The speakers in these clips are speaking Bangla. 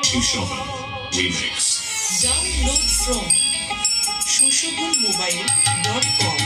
Shushovan Remix. Download from shushovanmobile.com.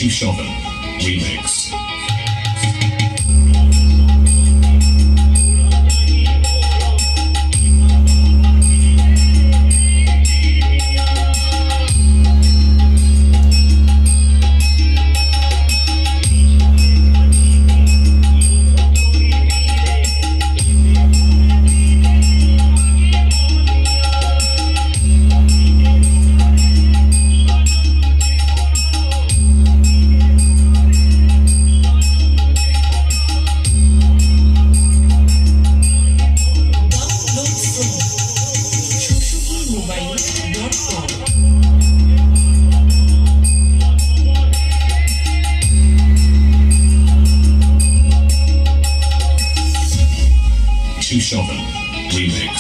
Shushovan Remix. Download from shushovanmobile.com. Shushovan Remix.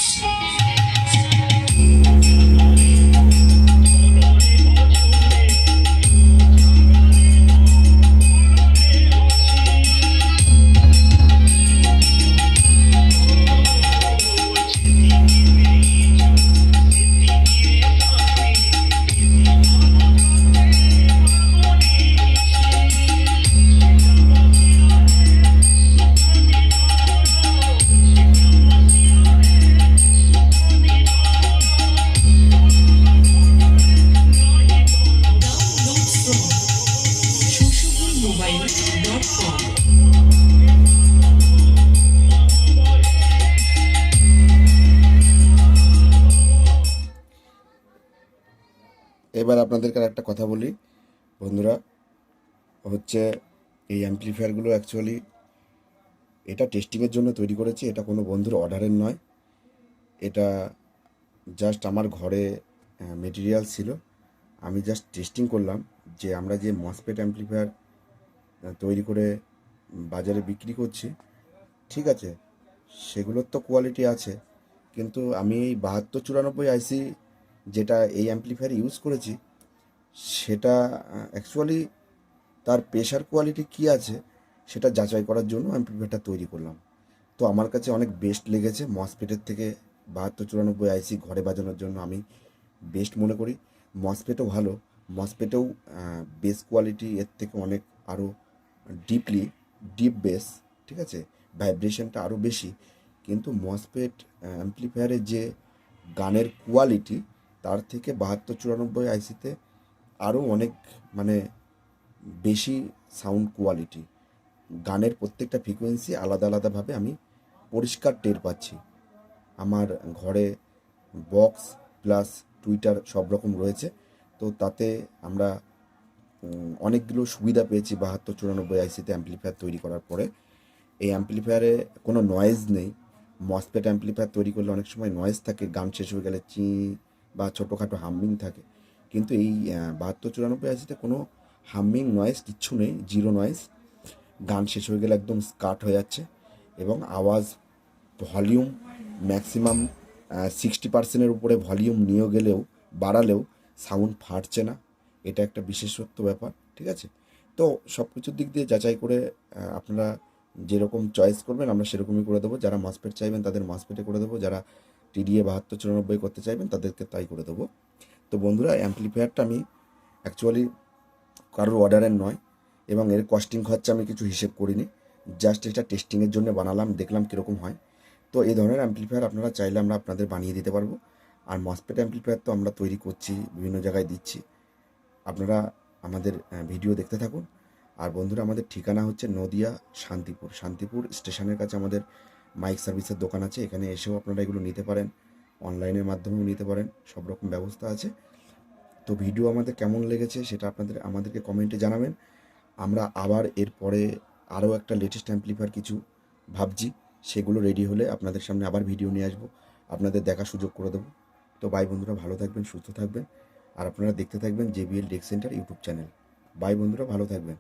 Download from shushovanmobile.com. এবার আপনাদেরকে আর একটা কথা বলি বন্ধুরা, হচ্ছে এই অ্যাম্প্লিফায়ারগুলো অ্যাকচুয়ালি এটা টেস্টিংয়ের জন্য তৈরি করেছি। এটা কোনো বন্ধুর অর্ডারের নয়, এটা জাস্ট আমার ঘরে মেটেরিয়াল ছিল, আমি জাস্ট টেস্টিং করলাম যে আমরা যে মসফেট অ্যাম্প্লিফায়ার তৈরি করে বাজারে বিক্রি করছি, ঠিক আছে, সেগুলোর তো কোয়ালিটি আছে, কিন্তু আমি এই 7294 আইসি যেটা এই অ্যাম্প্লিফায়ার ইউজ করেছি সেটা অ্যাকচুয়ালি তার প্রেশার কোয়ালিটি কী আছে সেটা যাচাই করার জন্য অ্যাম্প্লিফায়ারটা তৈরি করলাম। তো আমার কাছে অনেক বেস্ট লেগেছে। মসফেটের থেকে 7294 আইসি ঘরে বাজানোর জন্য আমি বেস্ট মনে করি। মসফেটও ভালো, মসফেটেও বেস কোয়ালিটি এর থেকে অনেক আরও ডিপ বেস, ঠিক আছে, ভাইব্রেশনটা আরও বেশি, কিন্তু মসফেট অ্যাম্প্লিফায়ারের যে গানের কোয়ালিটি তার থেকে 7294 আইসিতে আরও অনেক মানে বেশি সাউন্ড কোয়ালিটি, গানের প্রত্যেকটা ফ্রিকোয়েন্সি আলাদা আলাদাভাবে আমি পরিষ্কার টের পাচ্ছি। আমার ঘরে বক্স প্লাস টুইটার সব রকম রয়েছে, তো তাতে আমরা অনেকগুলো সুবিধা পেয়েছি 7294 আইসিতে অ্যাম্প্লিফায়ার তৈরি করার পরে। এই অ্যাম্প্লিফায়ারে কোনো নয়েজ নেই। মসফেট অ্যাম্প্লিফায়ার তৈরি করলে অনেক সময় নয়েজ থাকে, গান শেষ হয়ে গেলে চি বা ছোটোখাটো হামিং থাকে, কিন্তু এই 7294 আইসিতে কোনো হামিং নয়েজ কিচ্ছু নেই, জিরো নয়েজ। গান শেষ হয়ে গেলে একদম স্কাট হয়ে যাচ্ছে এবং আওয়াজ ভলিউম ম্যাক্সিমাম 60%-এর উপরে ভলিউম নিয়ে গেলেও বাড়ালেও সাউন্ড ফাটছে না। এটা একটা বিশেষত্ব ব্যাপার, ঠিক আছে। তো সব কিছুর দিক দিয়ে যাচাই করে আপনারা যেরকম চয়েস করবেন আমরা সেরকমই করে দেবো। যারা মসফেট চাইবেন তাদের মসফেটে করে দেবো, যারা টিডিএ 7294 করতে চাইবেন তাদেরকে তাই করে দেবো। তো বন্ধুরা, অ্যাম্প্লিফায়ারটা আমি অ্যাকচুয়ালি কারোর অর্ডারের নয়, এবং এর কস্টিং খরচা আমি কিছু হিসেব করিনি, জাস্ট এটা টেস্টিংয়ের জন্য বানালাম, দেখলাম কীরকম হয়। তো এই ধরনের অ্যাম্পলিফায়ার আপনারা চাইলে আমরা আপনাদের বানিয়ে দিতে পারবো। আর মসফেট অ্যাম্পলিফায়ার তো আমরা তৈরি করছি, বিভিন্ন জায়গায় দিচ্ছি, আপনারা আমাদের ভিডিও দেখতে থাকুন। আর বন্ধুরা, আমাদের ঠিকানা হচ্ছে নদিয়া শান্তিপুর স্টেশনের কাছে আমাদের মাইক সার্ভিসের দোকান আছে। এখানে এসেও আপনারা এগুলো নিতে পারেন, অনলাইনের মাধ্যমেও নিতে পারেন, সব রকম ব্যবস্থা আছে। তো ভিডিও আমাদের কেমন লেগেছে সেটা আমাদেরকে কমেন্টে জানাবেন। আমরা আবার এরপরে আরও একটা লেটেস্ট অ্যাম্পলিফায়ার কিছু ভাবছি, সেগুলো রেডি হলে আপনাদের সামনে আবার ভিডিও নিয়ে আসবো, আপনাদের দেখার সুযোগ করে দেবো। তো বাই বন্ধুরা, ভালো থাকবেন, সুস্থ থাকবেন, আর আপনারা দেখতে থাকবেন JBL deck center YouTube channel. Bye বন্ধুরা, ভালো থাকবেন।